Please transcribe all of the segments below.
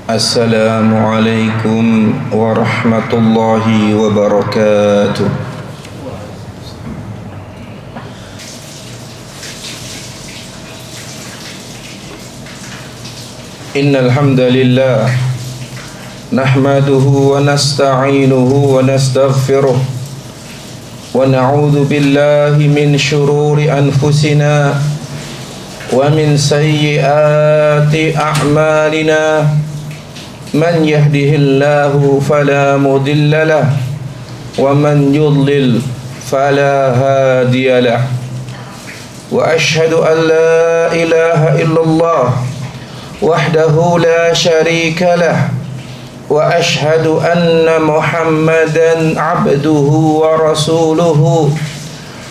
Assalamualaikum warahmatullahi wabarakatuh. Innal hamdalillah nahmaduhu wa nasta'inuhu wa nastaghfiruh wa na'udzu billahi min shururi anfusina wa min sayyiati a'malina. Man yahdihillahu fala mudilla lahu wa man yudlil fala hadiya lahu. Wa ashhadu an la ilaha illallah wahdahu la syarika lah wa ashhadu anna Muhammadan abduhu wa rasuluhu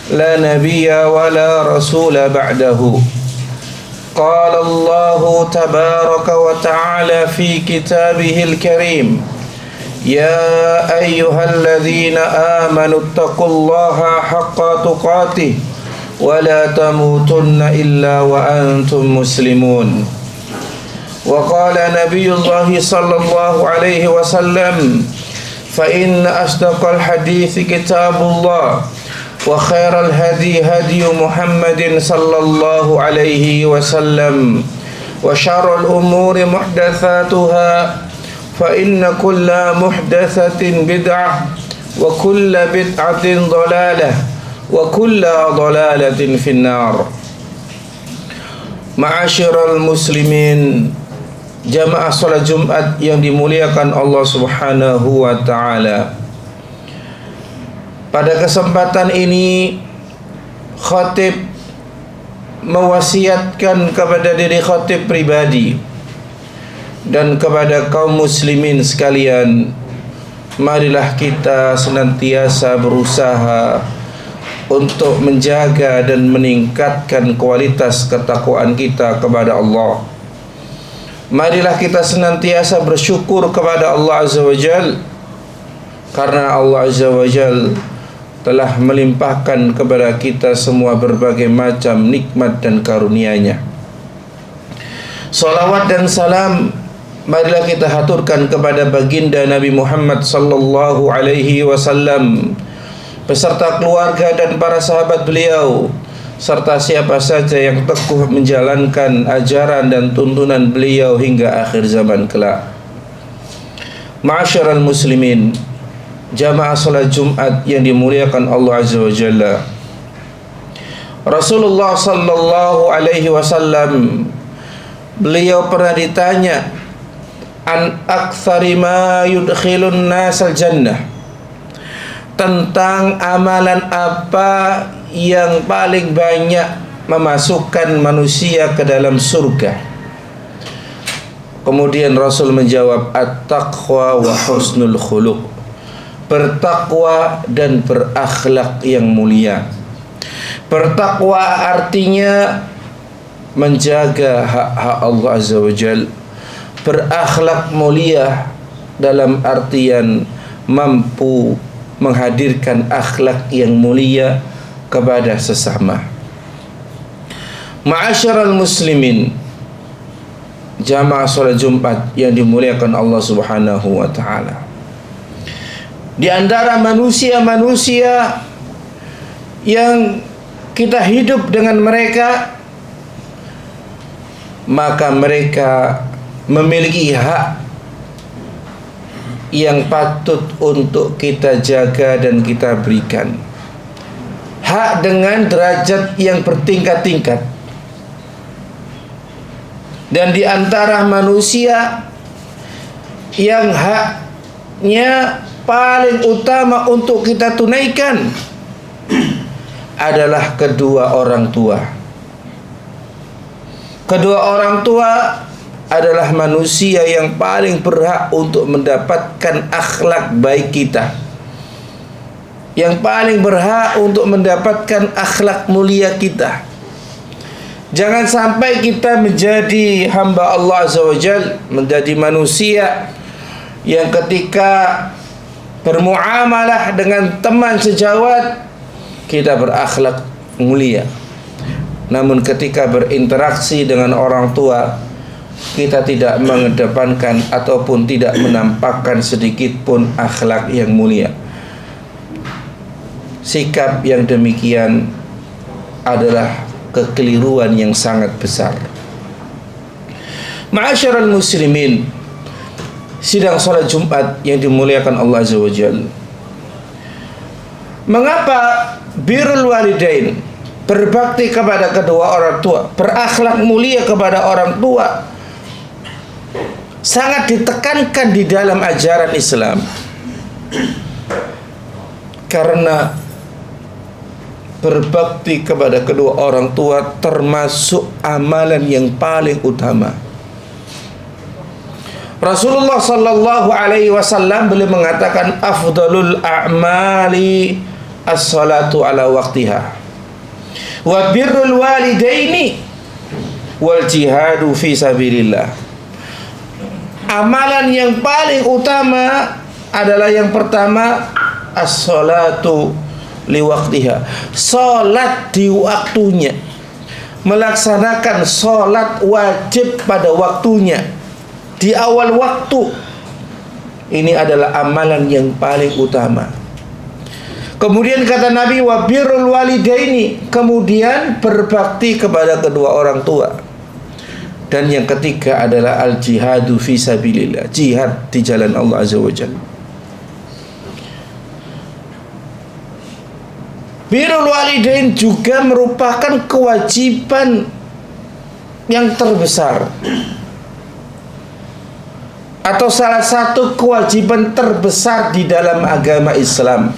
la nabiyya wa la rasula ba'dahu. Qala Allah tabaraka wa ta'ala fi kitabihil karim, ya ayyuhalladzina amanu taqullaha haqqa tuqatih wa la tamutunna illa wa antum muslimun. Wa qala nabiyullah sallallahu alaihi wasallam, fa inna asdaqal hadithi kitabullah wa khairal hadi hadi Muhammadin sallallahu alaihi wasallam wa syarrul umuri muhdatsatuha fa inna kulla muhdatsatin bid'ah wa kulla bid'atin dhalalah wa kulla dhalalatin finnar. Ma'asyiral muslimin, jamaah salat Jumat yang dimuliakan Allah Subhanahu wa taala. Pada kesempatan ini khatib mewasiatkan kepada diri khatib pribadi dan kepada kaum muslimin sekalian, marilah kita senantiasa berusaha untuk menjaga dan meningkatkan kualitas ketakwaan kita kepada Allah. Marilah kita senantiasa bersyukur kepada Allah Azza wa Jal, karena Allah Azza wa Jal telah melimpahkan kepada kita semua berbagai macam nikmat dan karunia-Nya. Salawat dan salam marilah kita haturkan kepada baginda Nabi Muhammad sallallahu alaihi wasallam beserta keluarga dan para sahabat beliau, serta siapa saja yang teguh menjalankan ajaran dan tuntunan beliau hingga akhir zaman kelak. Ma'asyiral muslimin, jamaah salat Jumat yang dimuliakan Allah Azza wa Jalla. Rasulullah sallallahu alaihi wasallam, beliau pernah ditanya an aktsari ma yudkhilun nasal jannah, tentang amalan apa yang paling banyak memasukkan manusia ke dalam surga. Kemudian Rasul menjawab, at-taqwa wa husnul khuluq, bertakwa dan berakhlak yang mulia. Bertakwa artinya menjaga hak-hak Allah Azza wa Jal. Berakhlak mulia dalam artian mampu menghadirkan akhlak yang mulia kepada sesama. Ma'asyiral muslimin, jamaah salat Jumat yang dimuliakan Allah Subhanahu wa taala. Di antara manusia-manusia yang kita hidup dengan mereka, maka mereka memiliki hak yang patut untuk kita jaga dan kita berikan. Hak dengan derajat yang bertingkat-tingkat. Dan di antara manusia yang haknya paling utama untuk kita tunaikan adalah kedua orang tua. Kedua orang tua adalah manusia yang paling berhak untuk mendapatkan akhlak baik kita, yang paling berhak untuk mendapatkan akhlak mulia kita. Jangan sampai kita menjadi hamba Allah Azza wa Jal, menjadi manusia yang ketika bermuamalah dengan teman sejawat kita berakhlak mulia, namun ketika berinteraksi dengan orang tua kita tidak mengedepankan ataupun tidak menampakkan sedikit pun akhlak yang mulia. Sikap yang demikian adalah kekeliruan yang sangat besar. Ma'asyiral muslimin, sidang salat Jumat yang dimuliakan Allah Azza wa Jalla. Mengapa birrul walidain, berbakti kepada kedua orang tua, berakhlak mulia kepada orang tua, sangat ditekankan di dalam ajaran Islam? Karena berbakti kepada kedua orang tua termasuk amalan yang paling utama. Rasulullah sallallahu alaihi wasallam beliau mengatakan afdalul a'mali as-salatu ala waqtiha wa birrul walidaini wal jihadu fi sabilillah. Amalan yang paling utama adalah yang pertama as-salatu li waqtiha, salat di waktunya, melaksanakan salat wajib pada waktunya, di awal waktu. Ini adalah amalan yang paling utama. Kemudian kata Nabi wa birrul walidaini, kemudian berbakti kepada kedua orang tua. Dan yang ketiga adalah al jihadu fi sabilillah, jihad di jalan Allah Azza wa Jalla. Birrul walidain juga merupakan kewajiban yang terbesar, atau salah satu kewajiban terbesar di dalam agama Islam.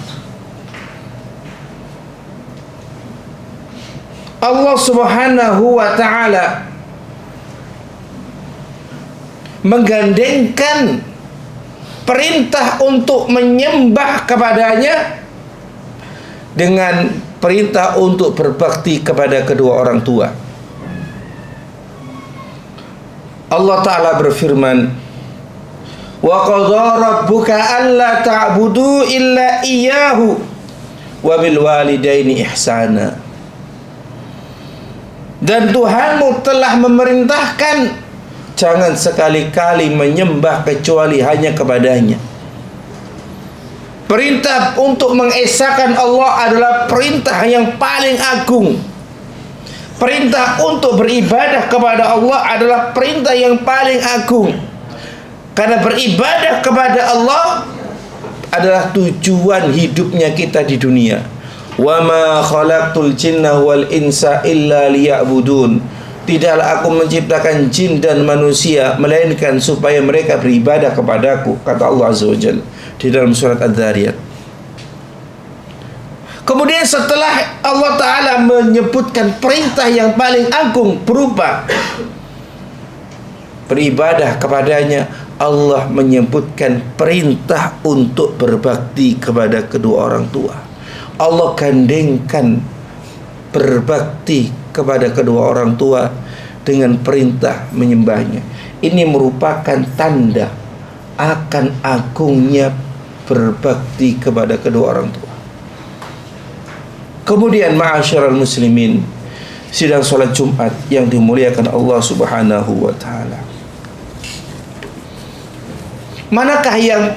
Allah Subhanahu wa ta'ala menggandengkan perintah untuk menyembah kepadanya dengan perintah untuk berbakti kepada kedua orang tua. Allah Ta'ala berfirman, wa qadha rabbuka alla ta'budu illa iyyahu wa bil walidaini ihsana. Dan Tuhanmu telah memerintahkan jangan sekali-kali menyembah kecuali hanya kepadanya. Perintah untuk mengesahkan Allah adalah perintah yang paling agung. Perintah untuk beribadah kepada Allah adalah perintah yang paling agung. Karena beribadah kepada Allah adalah tujuan hidupnya kita di dunia. Wa ma khalaqtul jinna wal insa illa liya'budun. Tidaklah aku menciptakan jin dan manusia melainkan supaya mereka beribadah kepadaku, kata Allah Azza wa Jalla di dalam surat Adz-Dzariyat. Kemudian setelah Allah Ta'ala menyebutkan perintah yang paling agung berupa beribadah kepadanya, Allah menyebutkan perintah untuk berbakti kepada kedua orang tua. Allah gandengkan berbakti kepada kedua orang tua dengan perintah menyembahnya. Ini merupakan tanda akan agungnya berbakti kepada kedua orang tua. Kemudian ma'asyiral muslimin, sidang salat Jumat yang dimuliakan Allah Subhanahu wa ta'ala, manakah yang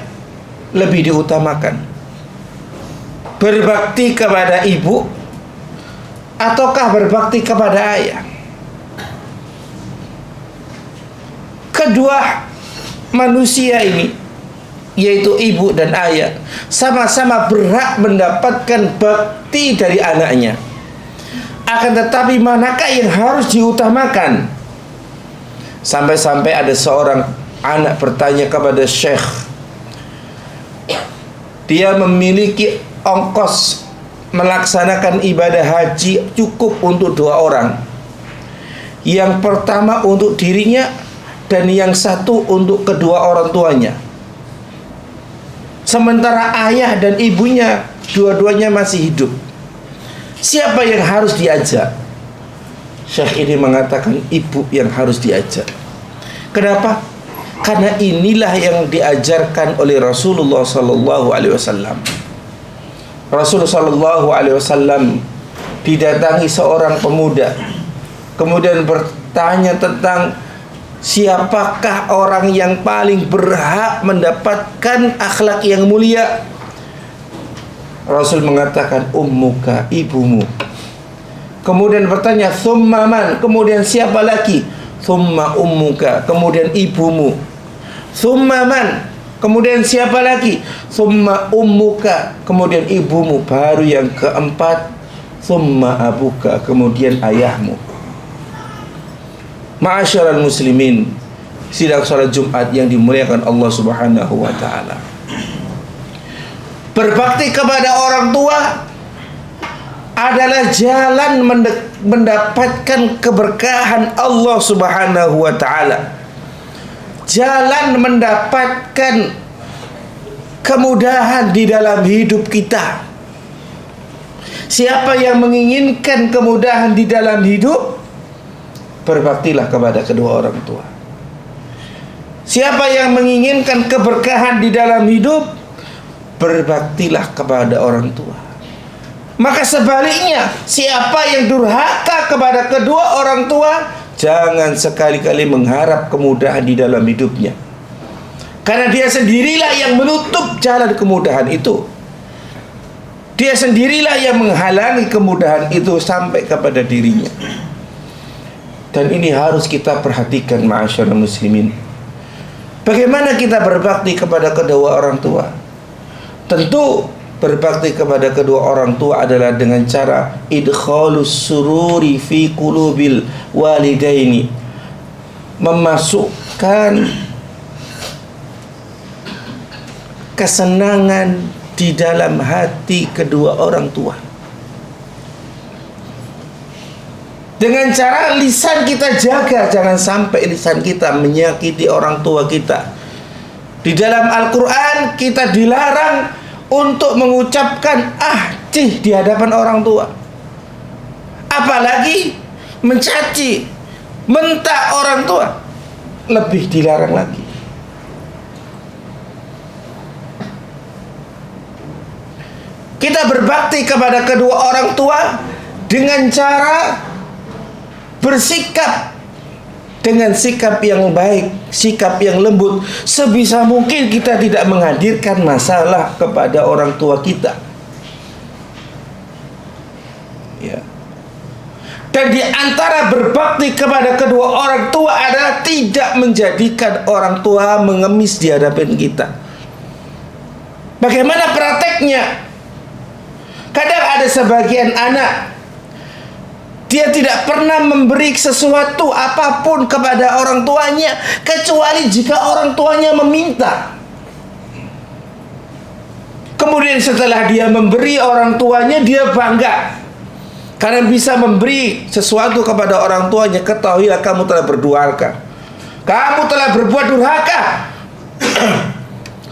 lebih diutamakan? Berbakti kepada ibu ataukah berbakti kepada ayah? Kedua manusia ini, yaitu ibu dan ayah, sama-sama berhak mendapatkan bakti dari anaknya. Akan tetapi manakah yang harus diutamakan? Sampai-sampai ada seorang anak bertanya kepada syekh. Dia memiliki ongkos melaksanakan ibadah haji cukup untuk 2 orang. Yang pertama untuk dirinya dan yang satu untuk kedua orang tuanya. Sementara ayah dan ibunya dua-duanya masih hidup. Siapa yang harus diajak? Syekh ini mengatakan ibu yang harus diajak. Kenapa? Karena inilah yang diajarkan oleh Rasulullah sallallahu alaihi wasallam. Rasulullah sallallahu alaihi wasallam didatangi seorang pemuda, kemudian bertanya tentang siapakah orang yang paling berhak mendapatkan akhlak yang mulia? Rasul mengatakan ummuka, ibumu. Kemudian bertanya thumma man, kemudian siapa lagi? Thumma ummuka, kemudian ibumu. Thumma man, kemudian siapa lagi? Thumma ummuka, kemudian ibumu. Baru yang keempat, thumma abuka, kemudian ayahmu. Ma'asyiral muslimin, sidang salat Jumat yang dimuliakan Allah Subhanahu wa taala. Berbakti kepada orang tua adalah jalan mendapatkan keberkahan Allah Subhanahu wa taala. Jalan mendapatkan kemudahan di dalam hidup kita. Siapa yang menginginkan kemudahan di dalam hidup, berbaktilah kepada kedua orang tua. Siapa yang menginginkan keberkahan di dalam hidup, berbaktilah kepada orang tua. Maka sebaliknya, siapa yang durhaka kepada kedua orang tua, jangan sekali-kali mengharap kemudahan di dalam hidupnya. Karena dia sendirilah yang menutup jalan kemudahan itu. Dia sendirilah yang menghalangi kemudahan itu sampai kepada dirinya. Dan ini harus kita perhatikan, ma'asyiral muslimin. Bagaimana kita berbakti kepada kedua orang tua? Tentu berbakti kepada kedua orang tua adalah dengan cara idkhalus sururi fi qulubil walidaini, memasukkan kesenangan di dalam hati kedua orang tua. Dengan cara lisan kita jaga, jangan sampai lisan kita menyakiti orang tua kita. Di dalam Al-Quran kita dilarang untuk mengucapkan cih di hadapan orang tua. Apalagi mencaci, mentak orang tua, lebih dilarang lagi. Kita berbakti kepada kedua orang tua dengan cara bersikap dengan sikap yang baik, sikap yang lembut. Sebisa mungkin kita tidak menghadirkan masalah kepada orang tua kita. Ya. Dan di antara berbakti kepada kedua orang tua adalah tidak menjadikan orang tua mengemis di hadapan kita. Bagaimana prakteknya? Kadang ada sebagian anak, dia tidak pernah memberi sesuatu apapun kepada orang tuanya kecuali jika orang tuanya meminta. Kemudian setelah dia memberi orang tuanya, dia bangga karena bisa memberi sesuatu kepada orang tuanya. Ketahuilah kamu telah berdurhaka, kamu telah berbuat durhaka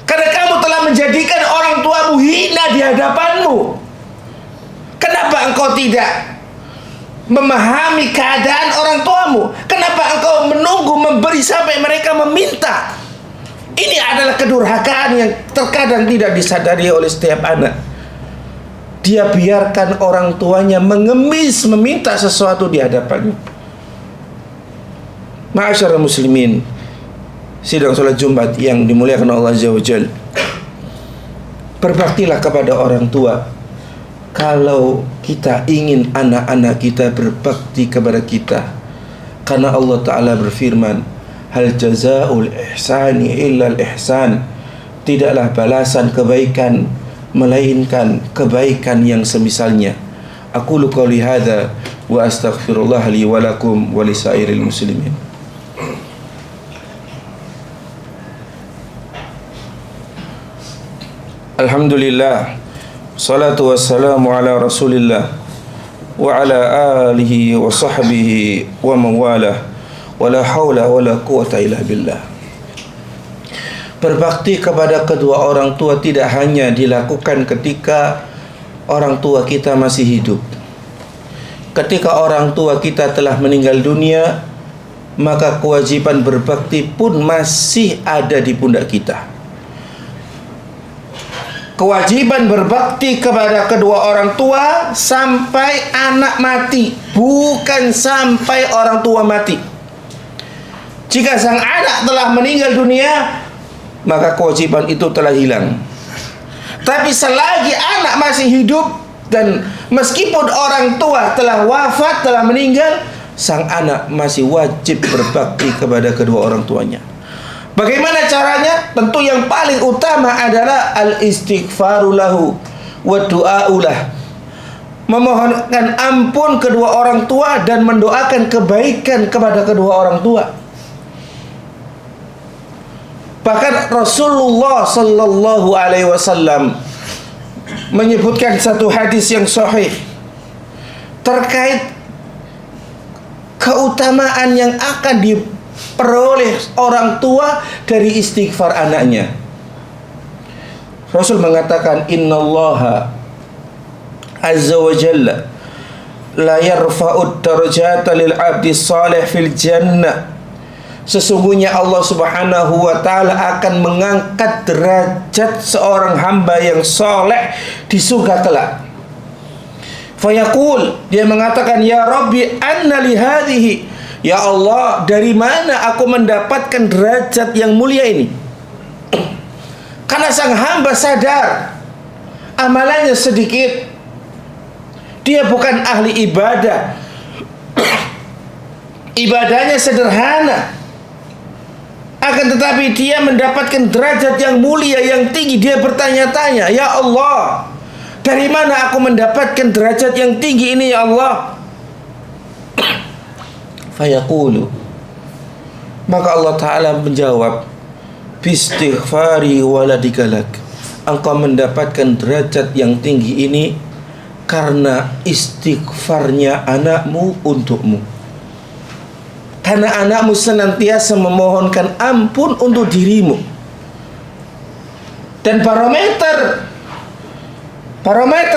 karena kamu telah menjadikan orang tuamu hina di hadapanmu. Kenapa engkau tidak memahami keadaan orang tuamu? Kenapa engkau menunggu memberi sampai mereka meminta? Ini adalah kedurhakaan yang terkadang tidak disadari oleh setiap anak. Dia biarkan orang tuanya mengemis meminta sesuatu di hadapannya. Ma'asyiral muslimin, sidang salat Jumat yang dimuliakan Allah Azza wa Jalla, berbaktilah kepada orang tua. Kalau kita ingin anak-anak kita berbakti kepada kita, karena Allah Ta'ala berfirman, hal jazaa'ul ihsani illal ihsan, tidaklah balasan kebaikan melainkan kebaikan yang semisalnya. Aqulu qouli hadza wa astaghfirullah li wa lakum wa lisairil muslimin. Alhamdulillah, salatu wassalamu ala rasulillah wa ala alihi wa sahbihi wa mawalah, wa la hawla wa la quwata illa billah. Berbakti kepada kedua orang tua tidak hanya dilakukan ketika orang tua kita masih hidup. Ketika orang tua kita telah meninggal dunia, maka kewajiban berbakti pun masih ada di pundak kita. Kewajiban berbakti kepada kedua orang tua sampai anak mati, bukan sampai orang tua mati. Jika sang anak telah meninggal dunia, maka kewajiban itu telah hilang. Tapi selagi anak masih hidup dan meskipun orang tua telah wafat, telah meninggal, sang anak masih wajib berbakti kepada kedua orang tuanya. Bagaimana caranya? Tentu yang paling utama adalah al-istighfaru lahu wa du'aulah, memohonkan ampun kedua orang tua dan mendoakan kebaikan kepada kedua orang tua. Bahkan Rasulullah sallallahu alaihi wasallam menyebutkan satu hadis yang sahih terkait keutamaan yang akan diperoleh orang tua dari istighfar anaknya. Rasul mengatakan, innallaha azza wa jalla la yarfa'ud darajata lil 'abdi salih fil jannah. Sesungguhnya Allah Subhanahu wa ta'ala akan mengangkat derajat seorang hamba yang soleh di surga kelak. Fayaqul, dia mengatakan, ya Rabbi anna li hadhihi, ya Allah, dari mana aku mendapatkan derajat yang mulia ini? Karena sang hamba sadar amalannya sedikit, dia bukan ahli ibadah, ibadahnya sederhana, akan tetapi dia mendapatkan derajat yang mulia, yang tinggi. Dia bertanya-tanya, ya Allah, dari mana aku mendapatkan derajat yang tinggi ini, ya Allah? Fayaqulu, maka Allah Ta'ala menjawab, bistighfari waladikalak, engkau mendapatkan derajat yang tinggi ini karena istighfarnya anakmu untukmu. Karena anakmu senantiasa memohonkan ampun untuk dirimu. Dan barometer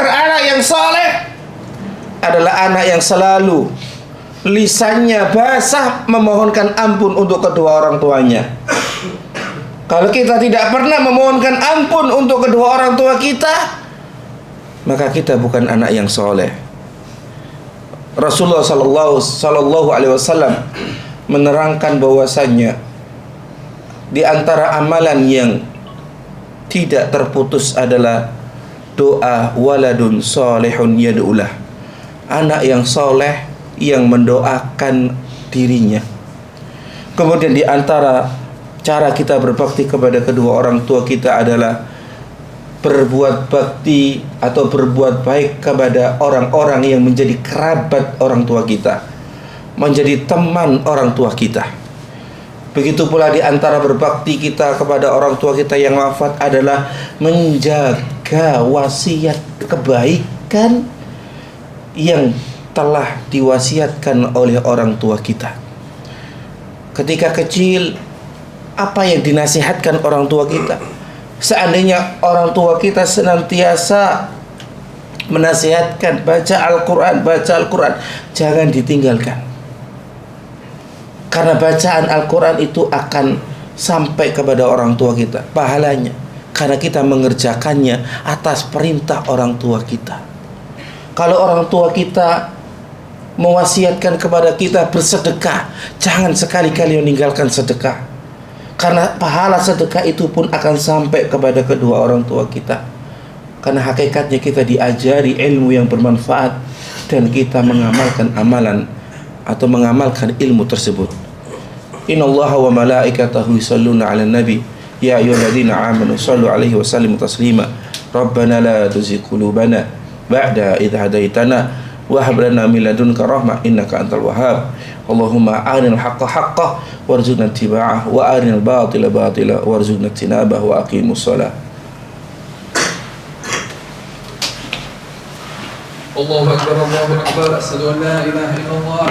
anak yang saleh adalah anak yang selalu lisannya basah memohonkan ampun untuk kedua orang tuanya. Kalau kita tidak pernah memohonkan ampun untuk kedua orang tua kita, maka kita bukan anak yang soleh. Rasulullah sallallahu alaihi wasallam menerangkan bahwasannya di antara amalan yang tidak terputus adalah doa waladun solehun yad'ulah, anak yang soleh yang mendoakan dirinya. Kemudian di antara cara kita berbakti kepada kedua orang tua kita adalah berbuat bakti atau berbuat baik kepada orang-orang yang menjadi kerabat orang tua kita, menjadi teman orang tua kita. Begitu pula di antara berbakti kita kepada orang tua kita yang wafat adalah menjaga wasiat kebaikan yang telah diwasiatkan oleh orang tua kita. Ketika kecil, apa yang dinasihatkan orang tua kita? Seandainya orang tua kita senantiasa menasihatkan baca Al-Quran, jangan ditinggalkan. Karena bacaan Al-Quran itu akan sampai kepada orang tua kita pahalanya, karena kita mengerjakannya atas perintah orang tua kita. Kalau orang tua kita mewasiatkan kepada kita bersedekah, jangan sekali-kali meninggalkan sedekah, karena pahala sedekah itu pun akan sampai kepada kedua orang tua kita. Karena hakikatnya kita diajari ilmu yang bermanfaat dan kita mengamalkan amalan atau mengamalkan ilmu tersebut. Innallaha wa malaikatahu yusholluna 'alan nabi ya ayyuhalladzina amanu shallu 'alaihi wa sallimu taslima. Rabbana la tuzigh qulubana ba'da idh hadaitana wa hab lana min ladunka rahmah innaka antal wahhab. Allahumma arinal haqqa haqqan warzuqna ittiba'ah wa arinal batila batila warzuqna ijtinabah wa aqimus shalah. Allahu akbar, Allahu akbar, asyhadu an la ilaha illallah.